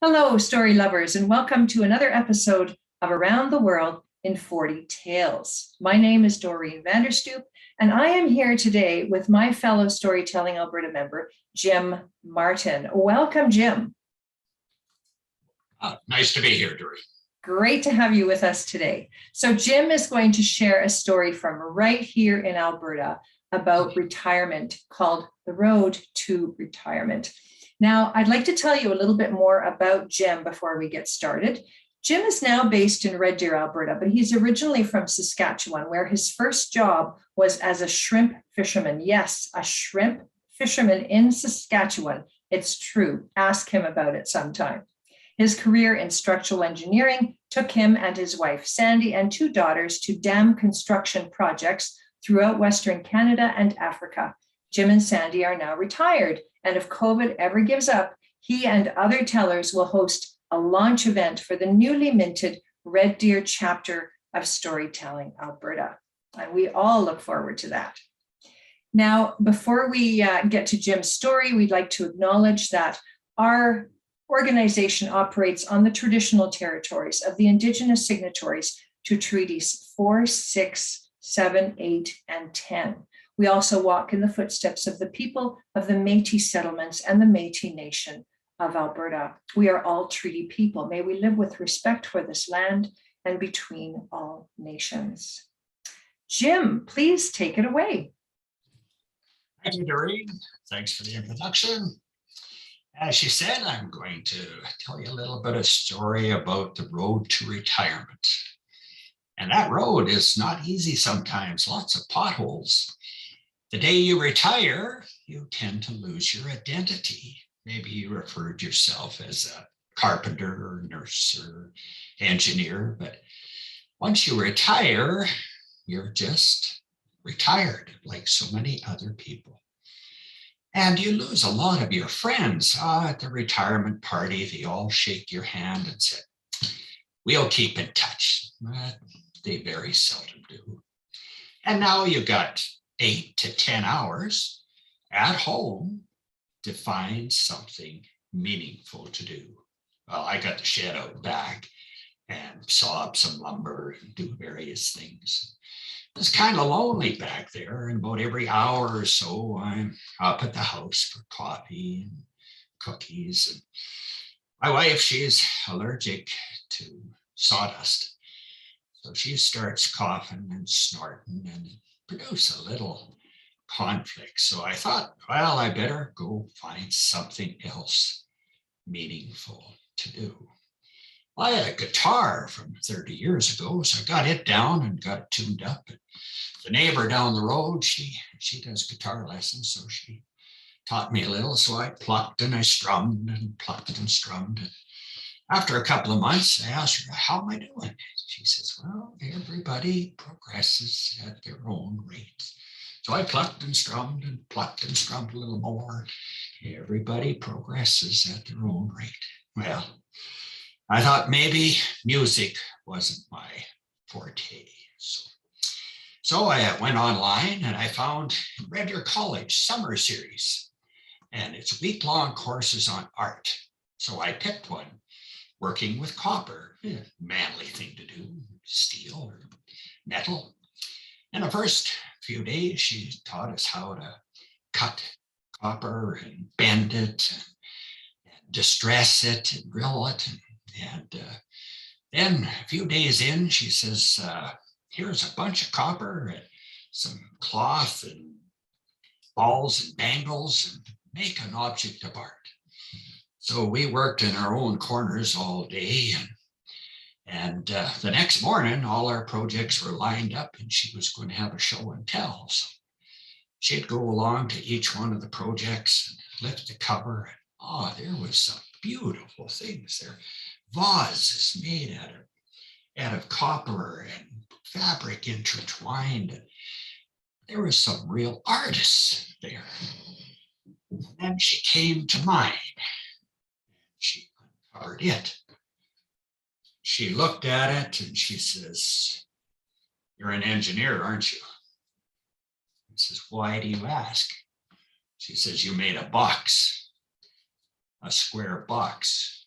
Hello, story lovers, and welcome to another episode of Around the World in 40 Tales. My name is Doreen Vanderstoop, and I am here today with my fellow Storytelling Alberta member, Jim Martin. Welcome, Jim. Nice to be here, Doreen. Great to have you with us today. So, Jim is going to share a story from right here in Alberta about retirement called The Road to Retirement. Now, I'd like to tell you a little bit more about Jim before we get started. Jim is now based in Red Deer, Alberta, but he's originally from Saskatchewan, where his first job was as a shrimp fisherman. Yes, a shrimp fisherman in Saskatchewan. It's true. Ask him about it sometime. His career in structural engineering took him and his wife, Sandy, and two daughters to dam construction projects throughout Western Canada and Africa. Jim and Sandy are now retired, and if COVID ever gives up, he and other tellers will host a launch event for the newly minted Red Deer chapter of Storytelling Alberta. And we all look forward to that. Now, before we get to Jim's story, we'd like to acknowledge that our organization operates on the traditional territories of the Indigenous signatories to Treaties 4, 6, 7, 8, and 10. We also walk in the footsteps of the people of the Métis settlements and the Métis Nation of Alberta. We are all treaty people. May we live with respect for this land and between all nations. Jim, please take it away. Thank you, Doreen. Thanks for the introduction. As she said, I'm going to tell you a little bit of story about the road to retirement. And that road is not easy sometimes, lots of potholes. The day you retire, you tend to lose your identity. Maybe you referred to yourself as a carpenter or nurse or engineer, but once you retire, you're just retired like so many other people. And you lose a lot of your friends. At the retirement party, they all shake your hand and say, we'll keep in touch. But they very seldom do. And now you got 8 to 10 hours at home to find something meaningful to do. Well, I got the shed out back and saw up some lumber and do various things. It's kind of lonely back there, and about every hour or so, I'm up at the house for coffee and cookies. And my wife, she's allergic to sawdust, so she starts coughing and snorting and produce a little conflict. So I thought, well, I better go find something else meaningful to do. I had a guitar from 30 years ago, so I got it down and got it tuned up. And the neighbor down the road, she does guitar lessons, so she taught me a little. So I plucked and I strummed and plucked and strummed. And after a couple of months, I asked her, how am I doing? She says, well, everybody progresses at their own rate. So I plucked and strummed and plucked and strummed a little more. Everybody progresses at their own rate. Well, I thought maybe music wasn't my forte. So I went online and I found Red Deer College summer series, and it's week-long courses on art. So I picked one, working with copper, a manly thing to do, steel or metal. In the first few days, she taught us how to cut copper and bend it and distress it and drill it. And then a few days in, she says, here's a bunch of copper and some cloth and balls and bangles, and make an object of art. So we worked in our own corners all day. And the next morning, all our projects were lined up and she was going to have a show and tell. So she'd go along to each one of the projects and lift the cover. And, there was some beautiful things there. Vases made out of copper and fabric intertwined. And there was some real artists there. And then she came to mine. She uncovered it. She looked at it and she says, you're an engineer, aren't you? I says, why do you ask? She says, you made a box, a square box.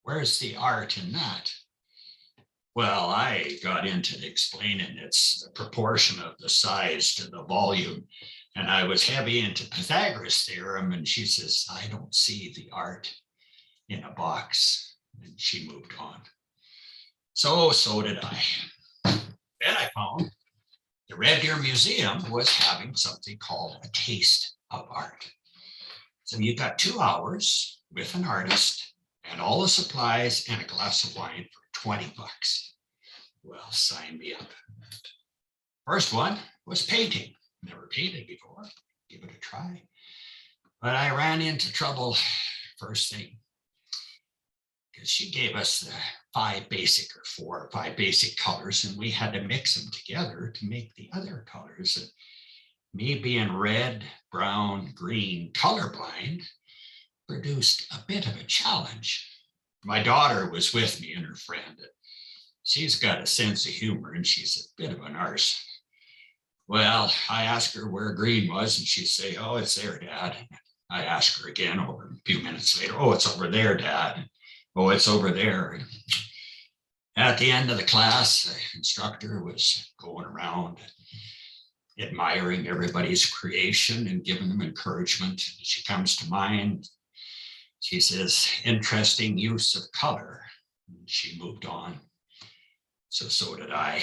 Where's the art in that? Well, I got into explaining it's the proportion of the size to the volume. And I was heavy into Pythagoras theorem. And she says, I don't see the art in a box. And she moved on. So did I. Then I found the Red Deer Museum was having something called a taste of art. So you got 2 hours with an artist and all the supplies and a glass of wine for 20 bucks. Well, sign me up. First one was painting. Never painted before. Give it a try. But I ran into trouble first thing because she gave us the 5 basic or 4 or 5 basic colors, and we had to mix them together to make the other colors. And me being red, brown, green, colorblind produced a bit of a challenge. My daughter was with me and her friend. She's got a sense of humor and she's a bit of an arse. Well, I asked her where green was and she'd say, oh, it's there, Dad. I asked her again over a few minutes later, oh, it's over there, Dad. Oh, it's over there. At the end of the class, the instructor was going around admiring everybody's creation and giving them encouragement. She comes to mind. She says, interesting use of color. And she moved on. So did I.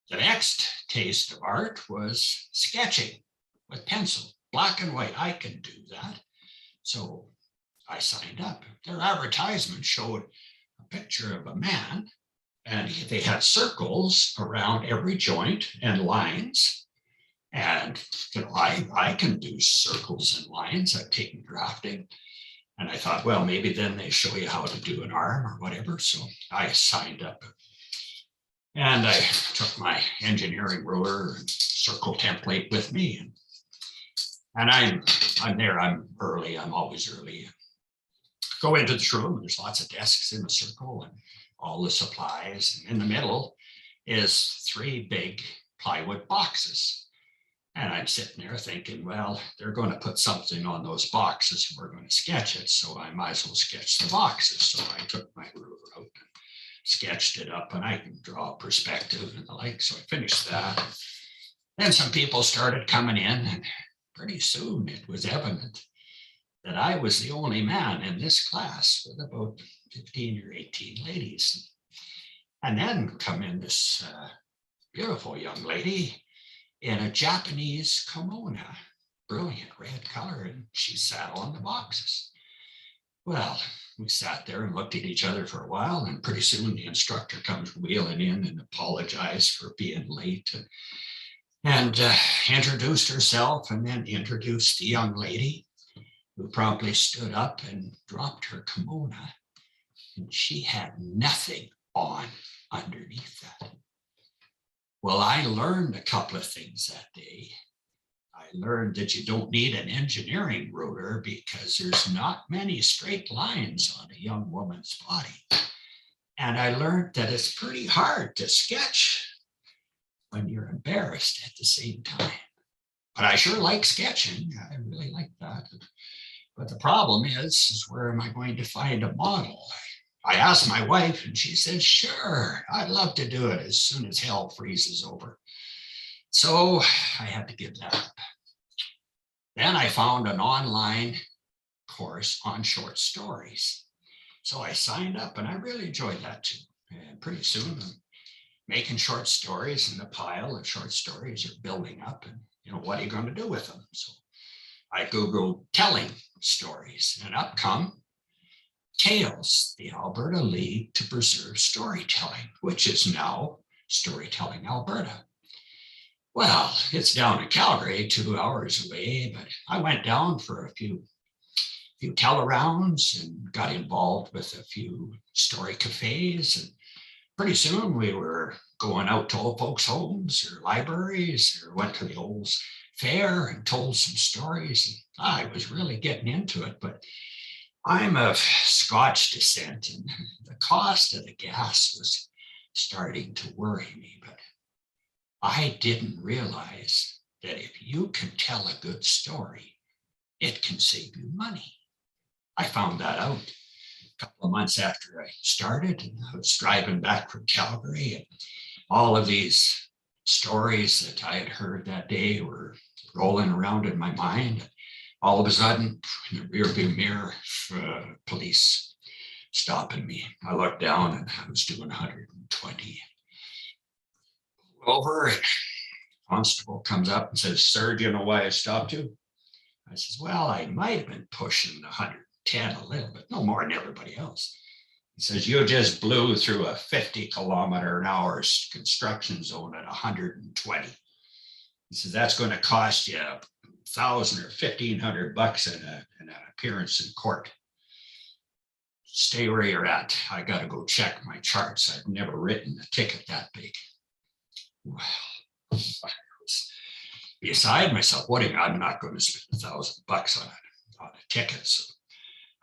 The next taste of art was sketching with pencil, black and white. I can do that. So I signed up. Their advertisement showed a picture of a man, and they had circles around every joint and lines. And I can do circles and lines. I've taken drafting. And I thought, well, maybe then they show you how to do an arm or whatever. So I signed up. And I took my engineering ruler and circle template with me. And I'm there, I'm early, I'm always early. Go into the room, there's lots of desks in the circle and all the supplies. And in the middle is 3 big plywood boxes. And I'm sitting there thinking, well, they're going to put something on those boxes and we're going to sketch it. So I might as well sketch the boxes. So I took my ruler out and sketched it up, and I can draw perspective and the like. So I finished that. Then some people started coming in, and pretty soon it was evident that I was the only man in this class with about 15 or 18 ladies. And then come in this beautiful young lady in a Japanese kimono, brilliant red color, and she sat on the boxes. Well, we sat there and looked at each other for a while, and pretty soon the instructor comes wheeling in and apologized for being late and introduced herself, and then introduced the young lady, who promptly stood up and dropped her kimono, and she had nothing on underneath that. Well, I learned a couple of things that day. I learned that you don't need an engineering ruler because there's not many straight lines on a young woman's body. And I learned that it's pretty hard to sketch when you're embarrassed at the same time. But I sure like sketching. I really like that. But the problem is where am I going to find a model? I asked my wife and she said, sure, I'd love to do it as soon as hell freezes over. So I had to give that up. Then I found an online course on short stories. So I signed up and I really enjoyed that too. And pretty soon I'm making short stories, and the pile of short stories are building up, and what are you going to do with them? So I Googled telling stories, and up come TALES, the Alberta League to Preserve Storytelling, which is now Storytelling Alberta. Well, it's down in Calgary, 2 hours away, but I went down for a few tell-arounds and got involved with a few story cafes. And pretty soon we were going out to old folks' homes or libraries, or went to the old fair and told some stories. And I was really getting into it, but I'm of Scotch descent, and the cost of the gas was starting to worry me. But I didn't realize that if you can tell a good story, it can save you money. I found that out couple of months after I started, and I was driving back from Calgary, and all of these stories that I had heard that day were rolling around in my mind. All of a sudden, in the rearview mirror, police stopping me. I looked down and I was doing 120. Over, and constable comes up and says, "Sir, do you know why I stopped you?" I says, "Well, I might have been pushing 110 a little bit, no more than everybody else." He says, "You just blew through a 50-kilometer-an-hour construction zone at 120. He says, "That's going to cost you $1,000 or $1,500 in an appearance in court. Stay where you're at. I got to go check my charts. I've never written a ticket that big." Well, I was beside myself. I'm not going to spend $1,000 on a ticket. So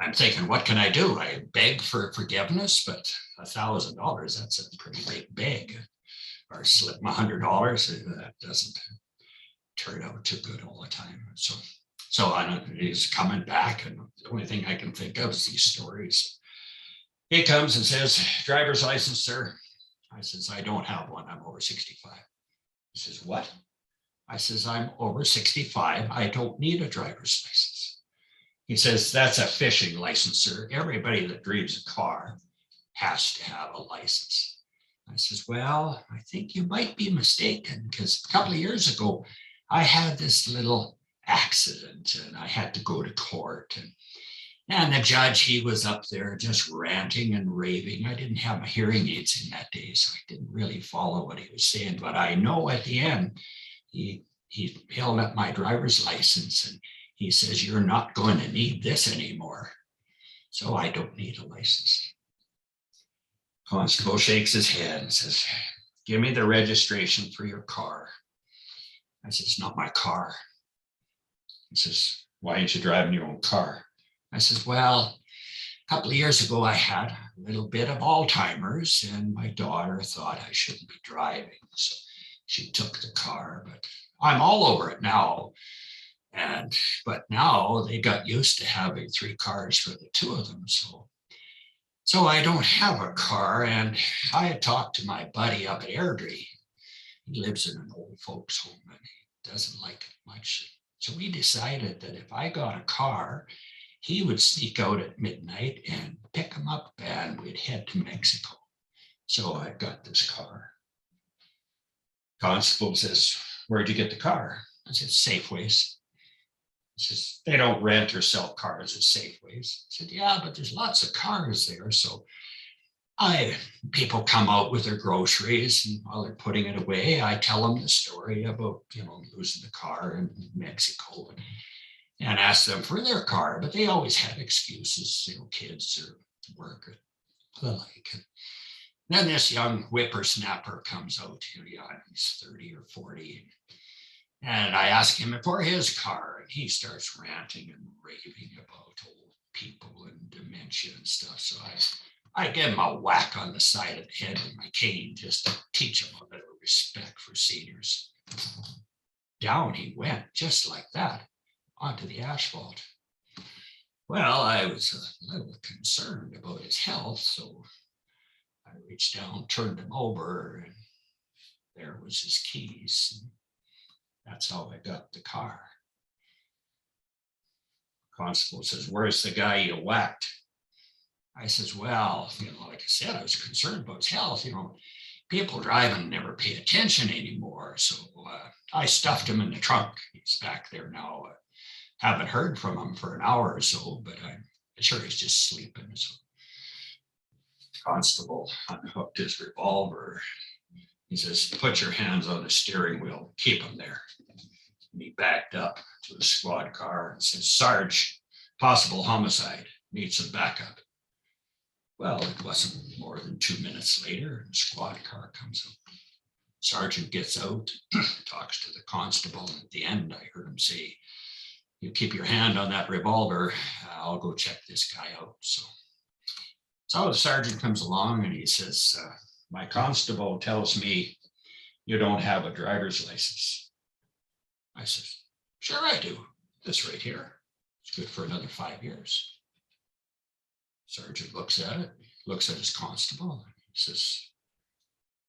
I'm thinking, what can I do? I beg for forgiveness, but $1,000, that's a pretty big beg. Or slip my $100. That doesn't turn out too good all the time. So he's coming back, and the only thing I can think of is these stories. He comes and says, "Driver's license, sir." I says, "I don't have one. I'm over 65. He says, "What?" I says, "I'm over 65. I don't need a driver's license." He says, "That's a fishing license, sir. Everybody that drives a car has to have a license." I says, "Well, I think you might be mistaken, because a couple of years ago, I had this little accident and I had to go to court. And the judge, he was up there just ranting and raving. I didn't have my hearing aids in that day, so I didn't really follow what he was saying. But I know at the end, he held up my driver's license and he says, "You're not going to need this anymore. So I don't need a license." Constable shakes his head and says, "Give me the registration for your car." I said, "It's not my car." He says, "Why aren't you driving your own car?" I says, "Well, a couple of years ago, I had a little bit of Alzheimer's and my daughter thought I shouldn't be driving. So she took the car, but I'm all over it now. But now they got used to having 3 cars for the 2 of them. So I don't have a car." And I had talked to my buddy up at Airdrie. He lives in an old folks home and he doesn't like it much. So we decided that if I got a car, he would sneak out at midnight and pick him up and we'd head to Mexico. So I got this car. Constable says, "Where'd you get the car?" I said, "Safeways." He says, "They don't rent or sell cars at Safeways." I said, "Yeah, but there's lots of cars there. So people come out with their groceries, and while they're putting it away, I tell them the story about, losing the car in Mexico and ask them for their car. But they always had excuses, kids or work or the like. And then this young whippersnapper comes out, he's 30 or 40. And I ask him for his car, and he starts ranting and raving about old people and dementia and stuff. So I give him a whack on the side of the head with my cane just to teach him a little respect for seniors. Down he went, just like that, onto the asphalt. Well, I was a little concerned about his health, so I reached down, turned him over, and there was his keys. And that's how I got the car. Constable says, "Where's the guy you whacked?" I says, "Well, like I said, I was concerned about his health. People driving never pay attention anymore. So I stuffed him in the trunk. He's back there now. Haven't heard from him for an hour or so, but I'm sure he's just sleeping." So Constable unhooked his revolver. He says, "Put your hands on the steering wheel. Keep them there." And he backed up to the squad car and said, "Sarge, possible homicide. Need some backup." Well, it wasn't more than 2 minutes later, and the squad car comes up. Sergeant gets out, talks to the constable, and at the end, I heard him say, "You keep your hand on that revolver. I'll go check this guy out." So the sergeant comes along and he says, "My constable tells me you don't have a driver's license." I said, "Sure I do. This right here. It's good for another 5 years." Sergeant looks at it, looks at his constable, he says,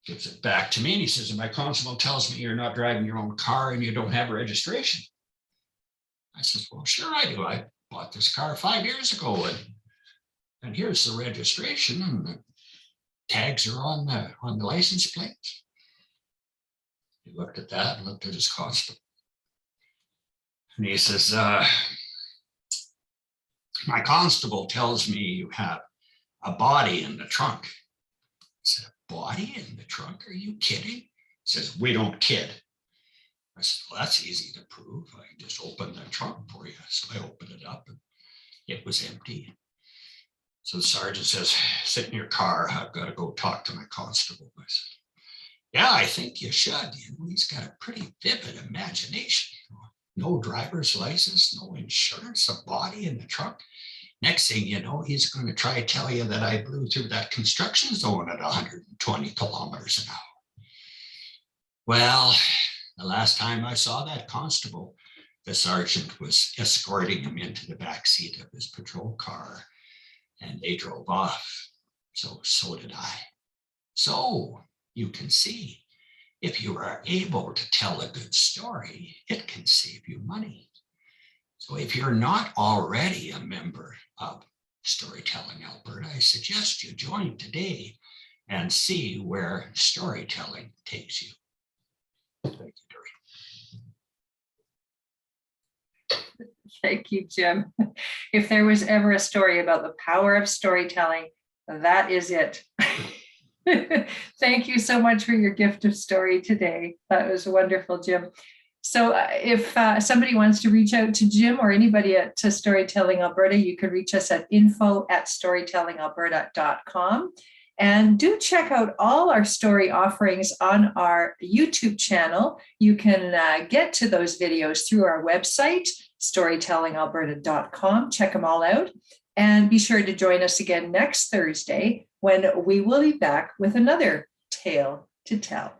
gives it back to me, and he says, my constable tells me you're not driving your own car and you don't have a registration. I says, well, sure I do. I bought this car 5 years ago, and here's the registration, and the tags are on the license plate. He looked at that and looked at his constable. And he says, my constable tells me you have a body in the trunk. I said, a body in the trunk? Are you kidding? He says, we don't kid. I said, well, that's easy to prove. I can just open the trunk for you. So I opened it up and it was empty. So the sergeant says, sit in your car. I've got to go talk to my constable. I said, yeah, I think you should. You know, he's got a pretty vivid imagination. No driver's license, no insurance, a body in the trunk. Next thing you know, he's going to try to tell you that I blew through that construction zone at 120 kilometers an hour. Well, the last time I saw that constable, the sergeant was escorting him into the back seat of his patrol car, and they drove off. So did I. So you can see, if you are able to tell a good story, it can save you money. So if you're not already a member of Storytelling Alberta, I suggest you join today and see where storytelling takes you. Thank you, Doreen. Thank you, Jim. If there was ever a story about the power of storytelling, that is it. Thank you so much for your gift of story today. That was wonderful, Jim. So if somebody wants to reach out to Jim or anybody to Storytelling Alberta, you can reach us at info@storytellingalberta.com. And do check out all our story offerings on our YouTube channel. You can get to those videos through our website, storytellingalberta.com. Check them all out. And be sure to join us again next Thursday when we will be back with another tale to tell.